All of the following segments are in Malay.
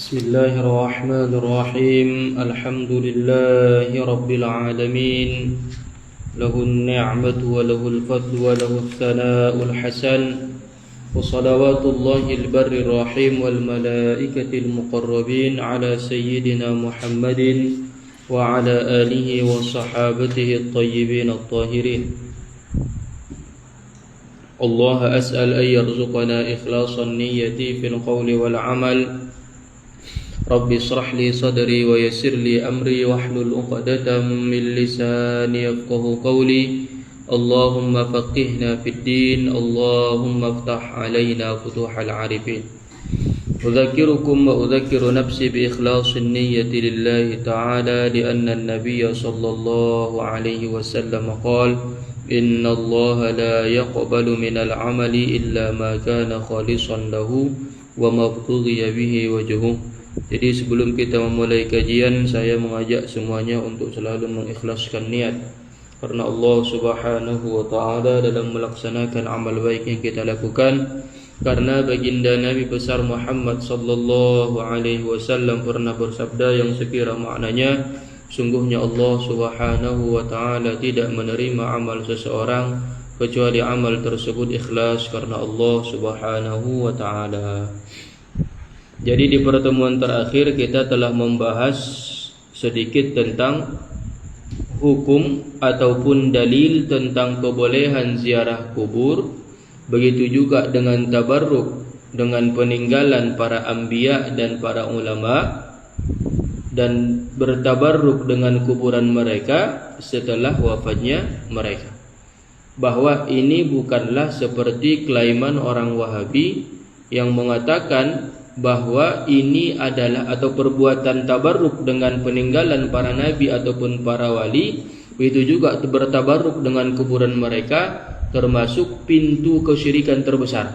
بسم الله الرحمن الرحيم الحمد لله رب العالمين له النعمة وله الفضل وله الثناء الحسن وصلوات الله البر الرحيم والملائكة المقربين على سيدنا محمد وعلى آله وصحابته الطيبين الطاهرين. الله أسأل أن يرزقنا إخلاص النية في القول والعمل. رب اشرح لي صدري ويسر لي أمري واحلل عقدة من لساني يفقهوا قولي. اللهم فقهنا في الدين. اللهم افتح علينا فتوح العارفين. أذكركم وأذكر نفسي بإخلاص النية لله تعالى لأن النبي صلى الله عليه وسلم قال إن الله لا يقبل من العمل إلا ما كان خالصا له وما ابتغي به وجهه. Jadi sebelum kita memulai kajian, saya mengajak semuanya untuk selalu mengikhlaskan niat karena Allah Subhanahu wa taala dalam melaksanakan amal baik yang kita lakukan. Karena baginda Nabi besar Muhammad sallallahu alaihi wasallam pernah bersabda yang sekira maknanya, sungguhnya Allah Subhanahu wa taala tidak menerima amal seseorang kecuali amal tersebut ikhlas karena Allah Subhanahu wa taala. Jadi di pertemuan terakhir kita telah membahas sedikit tentang hukum ataupun dalil tentang kebolehan ziarah kubur. Begitu juga dengan tabarruk dengan peninggalan para anbiya dan para ulama, dan bertabarruk dengan kuburan mereka setelah wafatnya mereka. Bahwa ini bukanlah seperti kelaiman orang Wahabi yang mengatakan bahwa ini adalah atau perbuatan tabarruk dengan peninggalan para nabi ataupun para wali, begitu juga bertabarruk dengan kuburan mereka termasuk pintu kesyirikan terbesar.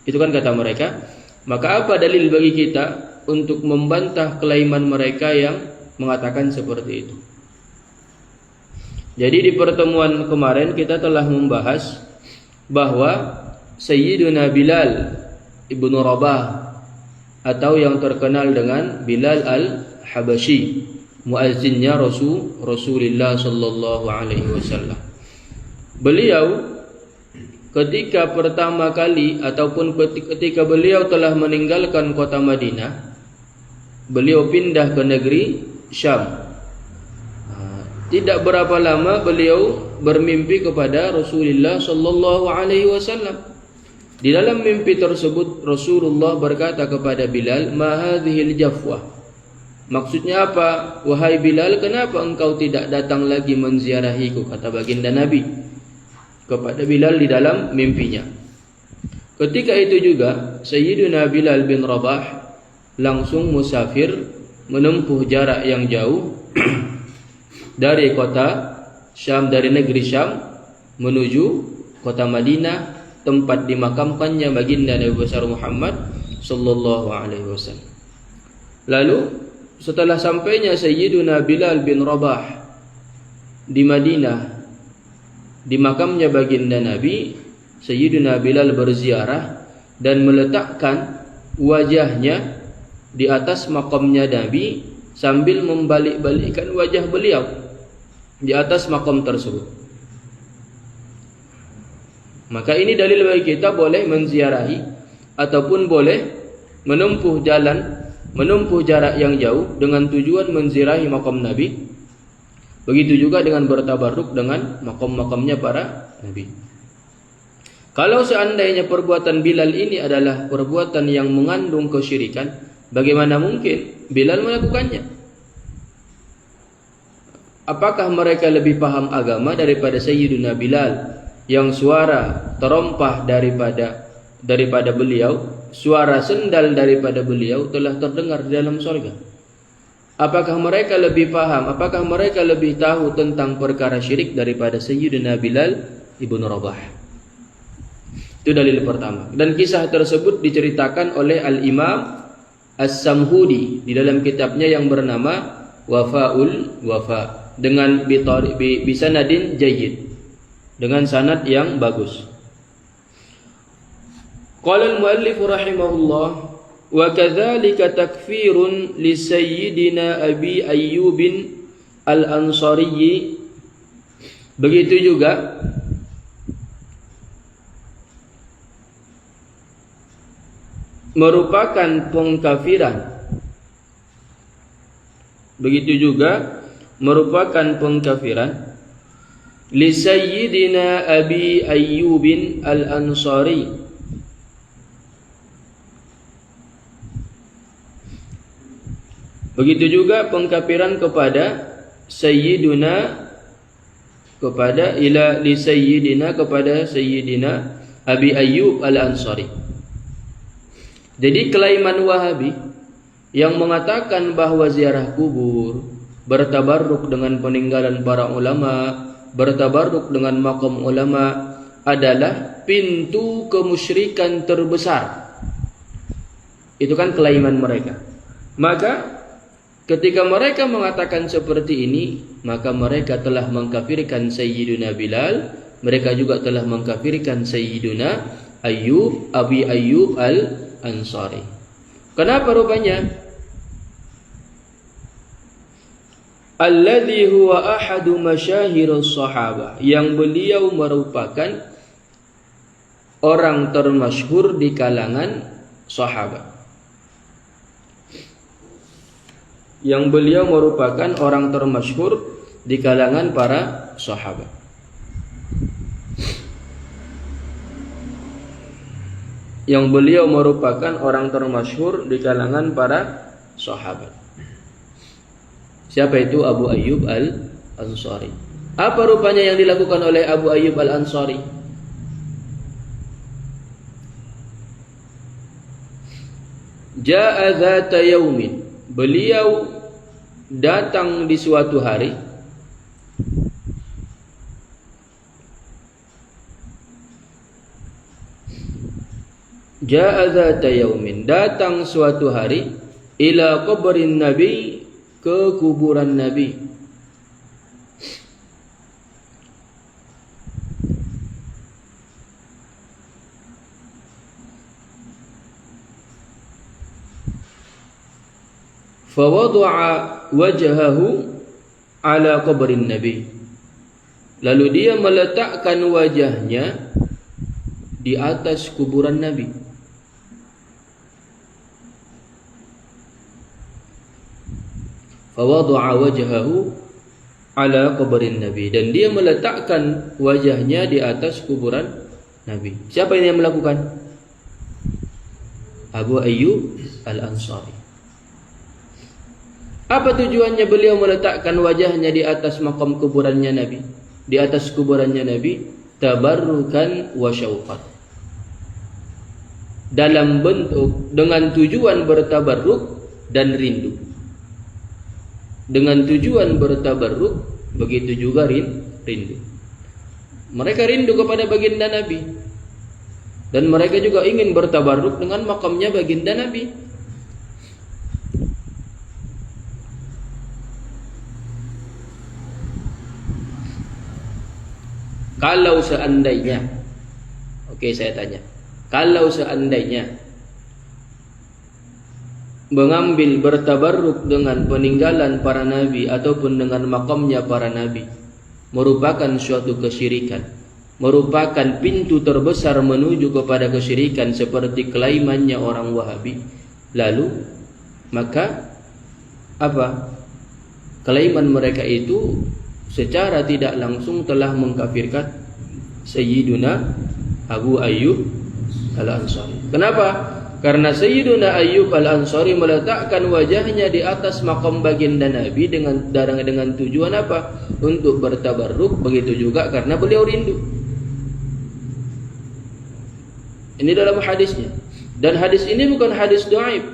Itu kan kata mereka. Maka apa dalil bagi kita untuk membantah kelaiman mereka yang mengatakan seperti itu? Jadi di pertemuan kemarin kita telah membahas bahwa Sayyiduna Bilal ibnu Rabah atau yang terkenal dengan Bilal al-Habashi, muazzinnya Rasulullah sallallahu alaihi wasallam. Beliau ketika pertama kali ataupun ketika beliau telah meninggalkan kota Madinah, beliau pindah ke negeri Syam. Tidak berapa lama beliau bermimpi kepada Rasulullah sallallahu alaihi wasallam. Di dalam mimpi tersebut Rasulullah berkata kepada Bilal, "Ma hadhil jafwah?" Maksudnya apa? Wahai Bilal, kenapa engkau tidak datang lagi menziarahiku? Kata baginda Nabi kepada Bilal di dalam mimpinya. Ketika itu juga Sayyiduna Bilal bin Rabah langsung musafir menempuh jarak yang jauh dari kota Syam, dari negeri Syam menuju kota Madinah, tempat dimakamkannya baginda Nabi besar Muhammad sallallahu alaihi wasallam. Lalu setelah sampainya Sayyiduna Bilal bin Rabah di Madinah, di makamnya baginda Nabi, Sayyiduna Bilal berziarah dan meletakkan wajahnya di atas makamnya Nabi sambil membalik-balikkan wajah beliau di atas makam tersebut. Maka ini dalil bagi kita boleh menziarahi ataupun boleh menempuh jarak yang jauh dengan tujuan menziarahi makam Nabi. Begitu juga dengan bertabarruk dengan makam-makamnya para nabi. Kalau seandainya perbuatan Bilal ini adalah perbuatan yang mengandung kesyirikan, bagaimana mungkin Bilal melakukannya? Apakah mereka lebih paham agama daripada Sayyiduna Bilal yang suara terompah daripada beliau, suara sendal daripada beliau telah terdengar di dalam surga? Apakah mereka lebih paham, apakah mereka lebih tahu tentang perkara syirik daripada Sayyidina Bilal ibnu Rabah? Itu dalil pertama. Dan kisah tersebut diceritakan oleh Al-Imam As-Samhudi di dalam kitabnya yang bernama Wafa'ul Wafa dengan bisanadin jayyid, dengan sanad yang bagus. Qala al-muallif rahimahullah Wa kadzalika takfirun li sayyidina Abi Ayyub al-Ansari. Begitu juga merupakan pengkafiran. Begitu juga merupakan pengkafiran li sayyidina Abi Ayyub al-Ansari. Begitu juga pengkafiran kepada sayyiduna, kepada ila li sayyidina, kepada sayyidina Abi Ayyub al-Ansari. Jadi kelaiman Wahabi yang mengatakan bahwa ziarah kubur, bertabarruk dengan peninggalan para ulama, bertabarruk dengan makam ulama adalah pintu kemusyrikan terbesar. Itu kan kelaiman mereka. Maka ketika mereka mengatakan seperti ini, maka mereka telah mengkafirkan Sayyiduna Bilal, mereka juga telah mengkafirkan Sayyiduna Ayyub, Abi Ayyub al-Ansari. Kenapa rupanya? Alladhi huwa ahadu masyahirus sahabah, yang beliau merupakan orang termasyhur di kalangan sahabat. Yang beliau merupakan orang termasyhur di kalangan para sahabat. Yang beliau merupakan orang termasyhur di kalangan para sahabat. Siapa itu? Abu Ayyub al-Ansari. Apa rupanya yang dilakukan oleh Abu Ayyub al-Ansari? Ja'a dzata yaumin, beliau datang di suatu hari. Ja'a dzata yaumin, datang suatu hari, ila qabrin Nabi, ke kuburan Nabi. Fawada'a wajhahu ala qabrin Nabi, lalu dia meletakkan wajahnya di atas kuburan Nabi. Fawada'a wajhahu ala qabrin Nabi, dan dia meletakkan wajahnya di atas kuburan Nabi. Siapa ini yang melakukan? Abu Ayyub al-Ansari. Apa tujuannya beliau meletakkan wajahnya di atas makam kuburannya Nabi, di atas kuburannya Nabi? Tabarrukan wa syauqan, dalam bentuk, dengan tujuan bertabarruk dan rindu. Dengan tujuan bertabarruk, begitu juga rindu. Mereka rindu kepada baginda Nabi, dan mereka juga ingin bertabarruk dengan makamnya baginda Nabi. Kalau seandainya, oke, saya tanya, kalau seandainya mengambil bertabarruk dengan peninggalan para nabi ataupun dengan makamnya para nabi merupakan suatu kesyirikan, merupakan pintu terbesar menuju kepada kesyirikan seperti kelaimannya orang Wahabi, lalu maka apa? Kelaiman mereka itu secara tidak langsung telah mengkafirkan Sayyiduna Abu Ayyub al-Ansari. Kenapa? Karena Sayyiduna Ayyub al-Ansari meletakkan wajahnya di atas makam baginda Nabi dengan tujuan apa? Untuk bertabarruk. Begitu juga karena beliau rindu. Ini dalam hadisnya. Dan hadis ini bukan hadis dhaif.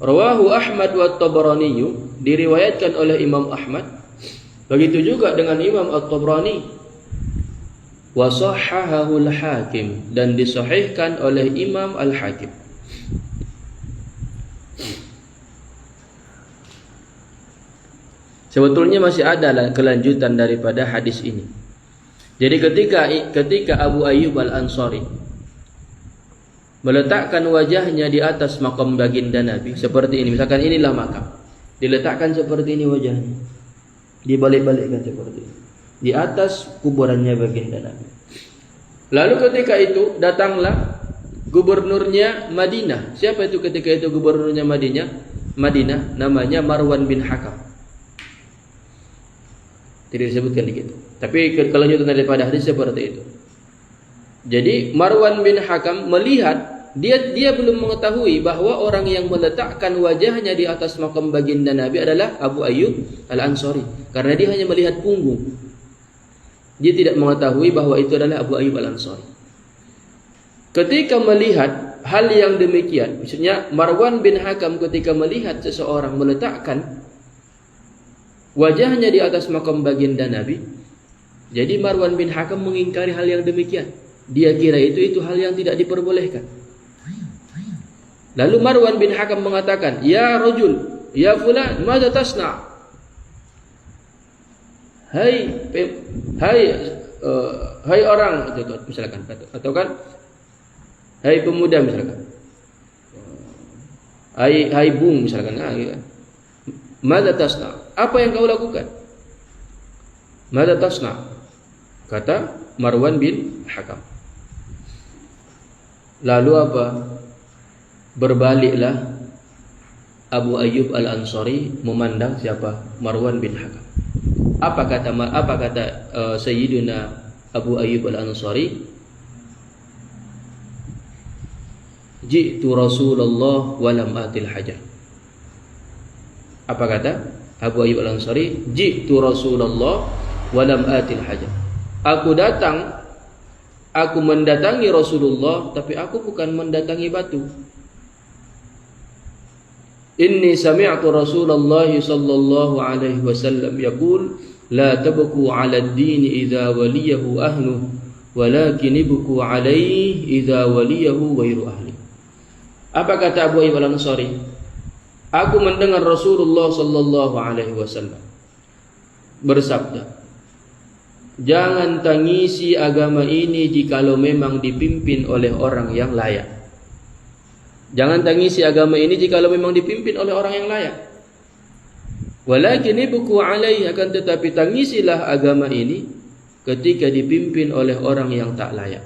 Rawahu Ahmad wa Tabrani, diriwayatkan oleh Imam Ahmad. Begitu juga dengan Imam At-Tabrani. Wa sahhahahu al-Hakim, dan disahihkan oleh Imam Al-Hakim. Sebetulnya masih ada kelanjutan daripada hadis ini. Jadi ketika Abu Ayyub al-Ansari meletakkan wajahnya di atas makam baginda Nabi seperti ini. Misalkan inilah makam, diletakkan seperti ini wajahnya, dibalik-balikkan seperti ini di atas kuburannya baginda Nabi. Lalu ketika itu datanglah gubernurnya Madinah. Siapa itu ketika itu gubernurnya Madinah? Namanya Marwan bin Hakam. Tidak disebutkan di situ. Tapi kelanjutan daripada hadis seperti itu. Jadi Marwan bin Hakam melihat, dia belum mengetahui bahwa orang yang meletakkan wajahnya di atas makam baginda Nabi adalah Abu Ayyub Al-Ansari, karena dia hanya melihat punggung. Dia tidak mengetahui bahwa itu adalah Abu Ayyub Al-Ansari. Ketika melihat hal yang demikian, maksudnya Marwan bin Hakam ketika melihat seseorang meletakkan wajahnya di atas makam baginda Nabi, jadi Marwan bin Hakam mengingkari hal yang demikian. Dia kira itu hal yang tidak diperbolehkan. Lalu Marwan bin Hakam mengatakan, "Ya rajul, ya fulan, madza tasna?" Hai orang, misalkan, atau kan hai pemuda misalkan. Hai bung misalkan. Madza tasna? Apa yang kau lakukan? Madza tasna? Kata Marwan bin Hakam. Lalu apa? Berbaliklah Abu Ayyub Al-Ansari memandang siapa? Marwan bin Hakam. Apa kata Sayyidina Abu Ayyub Al-Ansari? Ji'tu Rasulullah wa lam atil hajar. Apa kata Abu Ayyub Al-Ansari? Ji'tu Rasulullah wa lam atil hajar. Aku mendatangi Rasulullah, tapi aku bukan mendatangi batu. Inni sami'tu Rasulullah sallallahu alaihi wasallam yaqul, la tabku 'ala ad-din idza waliyahu ahluhu, walakin ibku 'alaihi idza waliyahu ghairu ahli. Apa kata Abu Ayyub Al-Ansari? Aku mendengar Rasulullah sallallahu alaihi wasallam bersabda, jangan tangisi agama ini jikalau memang dipimpin oleh orang yang layak. Jangan tangisi agama ini jikalau memang dipimpin oleh orang yang layak. Walakin ibku alaihi, akan tetapi tangisilah agama ini ketika dipimpin oleh orang yang tak layak.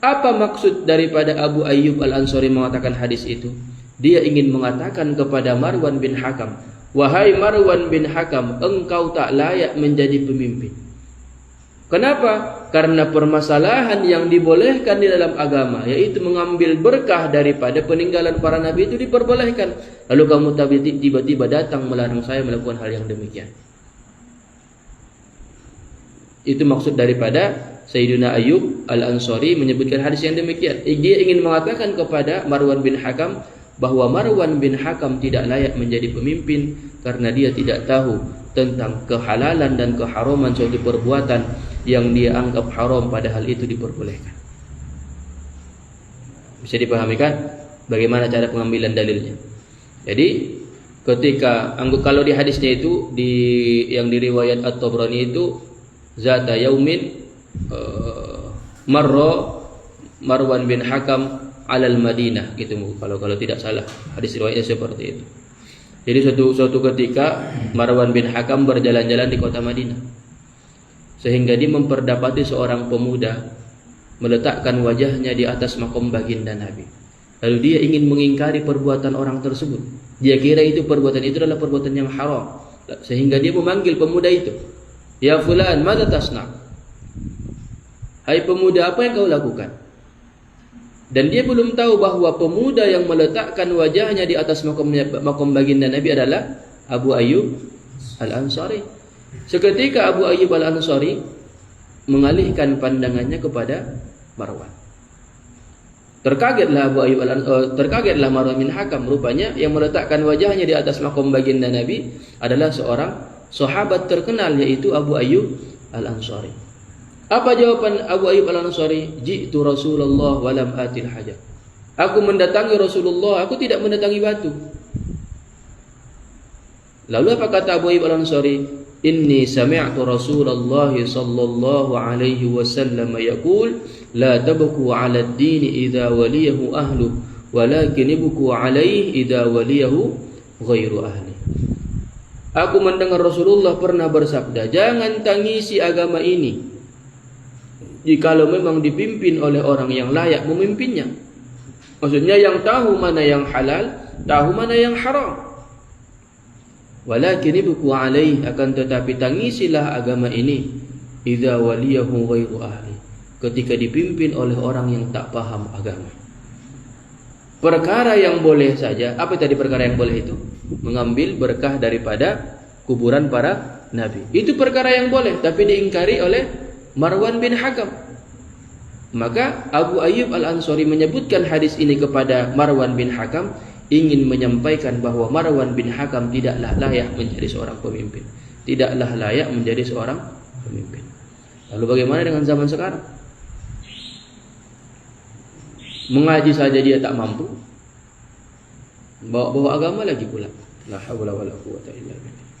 Apa maksud daripada Abu Ayyub Al-Ansari mengatakan hadis itu? Dia ingin mengatakan kepada Marwan bin Hakam, wahai Marwan bin Hakam, engkau tak layak menjadi pemimpin. Kenapa? Karena permasalahan yang dibolehkan di dalam agama, yaitu mengambil berkah daripada peninggalan para nabi, itu diperbolehkan. Lalu kamu tiba-tiba datang melarang saya melakukan hal yang demikian. Itu maksud daripada Sayyidina Ayyub Al-Ansari menyebutkan hadis yang demikian. Dia ingin mengatakan kepada Marwan bin Hakam bahwa Marwan bin Hakam tidak layak menjadi pemimpin karena dia tidak tahu tentang kehalalan dan keharaman suatu perbuatan yang dia anggap haram padahal itu diperbolehkan. Bisa dipahami kan bagaimana cara pengambilan dalilnya? Jadi ketika kalau di hadisnya itu yang di riwayat At-Tabrani itu zata yaumin marra Marwan bin Hakam alal Madinah gitu, kalau tidak salah hadis riwayatnya seperti itu. Jadi suatu ketika Marwan bin Hakam berjalan-jalan di kota Madinah, sehingga dia memperdapati seorang pemuda meletakkan wajahnya di atas makam baginda Nabi. Lalu dia ingin mengingkari perbuatan orang tersebut. Dia kira perbuatan itu adalah perbuatan yang haram, sehingga dia memanggil pemuda itu, ya fulan, madza tasna? Hai pemuda, apa yang kau lakukan? Dan dia belum tahu bahwa pemuda yang meletakkan wajahnya di atas makam baginda Nabi adalah Abu Ayyub Al-Ansari. Seketika Abu Ayyub Al-Ansari mengalihkan pandangannya kepada Marwan. Terkagetlah Marwan bin Hakam. Rupanya yang meletakkan wajahnya di atas makam baginda Nabi adalah seorang sahabat terkenal, yaitu Abu Ayyub Al-Ansari. Apa jawaban Abu Ayyub Al-Ansari? Ji'tu Rasulullah wa lam atil hajar. Aku mendatangi Rasulullah, aku tidak mendatangi batu. Lalu apa kata Abu Ayyub Al-Ansari? Inni sami'tu Rasulullah sallallahu alaihi wasallam yaqul la tabku 'ala ad-din idza waliyahu ahlu walakin ibku 'alaihi idza waliyahu ghairu ahli. Aku mendengar Rasulullah pernah bersabda, jangan tangisi agama ini jikalau memang dipimpin oleh orang yang layak memimpinnya. Maksudnya yang tahu mana yang halal, tahu mana yang haram. Walakin ibku alaih, akan tetapi tangisilah agama ini idza waliyahu ghairu ahli, ketika dipimpin oleh orang yang tak paham agama. Perkara yang boleh saja, apa tadi perkara yang boleh itu? Mengambil berkah daripada kuburan para nabi. Itu perkara yang boleh, tapi diingkari oleh Marwan bin Hakam. Maka Abu Ayyub Al-Ansari menyebutkan hadis ini kepada Marwan bin Hakam, ingin menyampaikan bahwa Marwan bin Hakam tidaklah layak menjadi seorang pemimpin. Tidaklah layak menjadi seorang pemimpin. Lalu bagaimana dengan zaman sekarang? Mengaji saja dia tak mampu, bawa agama lagi pula. La haula wala quwwata illa billah.